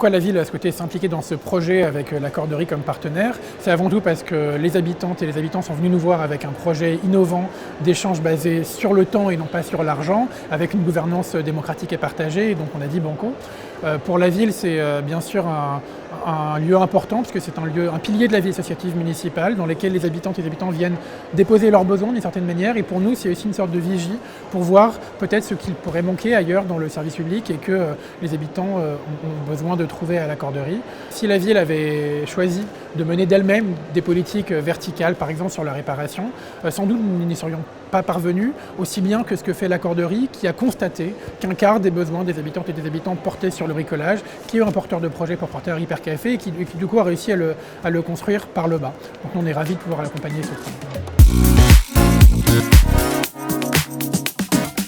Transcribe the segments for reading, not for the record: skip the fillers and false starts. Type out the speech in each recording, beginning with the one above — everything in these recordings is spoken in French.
Pourquoi la ville a souhaité s'impliquer dans ce projet avec la Corderie comme partenaire? C'est avant tout parce que les habitantes et les habitants sont venus nous voir avec un projet innovant d'échange basé sur le temps et non pas sur l'argent, avec une gouvernance démocratique et partagée, et donc on a dit banco. Pour la ville, c'est bien sûr un lieu important, puisque c'est un pilier de la vie associative municipale, dans lequel les habitantes et les habitants viennent déposer leurs besoins d'une certaine manière, et pour nous, c'est aussi une sorte de vigie pour voir peut-être ce qu'il pourrait manquer ailleurs dans le service public et que les habitants ont besoin de trouver à la Corderie. Si la ville avait choisi de mener d'elle-même des politiques verticales, par exemple sur la réparation, sans doute nous n'y serions pas parvenus, aussi bien que ce que fait la Corderie, qui a constaté qu'un quart des besoins des habitantes et des habitants portaient sur le bricolage, qui est un porteur de projet pour porter un hypercafé et qui du coup a réussi à le construire par le bas. Donc on est ravis de pouvoir l'accompagner sur ce projet.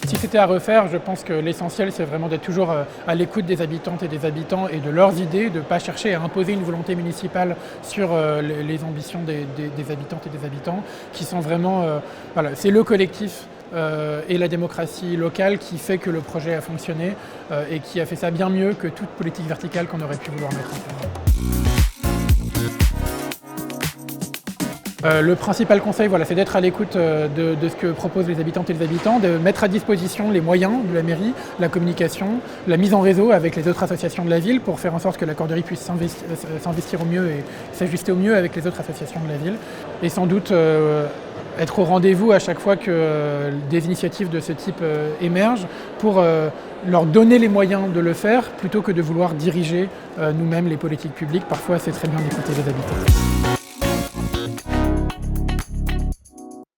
Si c'était à refaire, je pense que l'essentiel, c'est vraiment d'être toujours à l'écoute des habitantes et des habitants et de leurs idées, de ne pas chercher à imposer une volonté municipale sur les ambitions des habitantes et des habitants, qui sont vraiment... voilà, c'est le collectif et la démocratie locale qui fait que le projet a fonctionné et qui a fait ça bien mieux que toute politique verticale qu'on aurait pu vouloir mettre en place. Le principal conseil, c'est d'être à l'écoute de ce que proposent les habitantes et les habitants, de mettre à disposition les moyens de la mairie, la communication, la mise en réseau avec les autres associations de la ville pour faire en sorte que la Corderie puisse s'investir au mieux et s'ajuster au mieux avec les autres associations de la ville. Et sans doute être au rendez-vous à chaque fois que des initiatives de ce type émergent pour leur donner les moyens de le faire plutôt que de vouloir diriger nous-mêmes les politiques publiques. Parfois, c'est très bien d'écouter les habitants.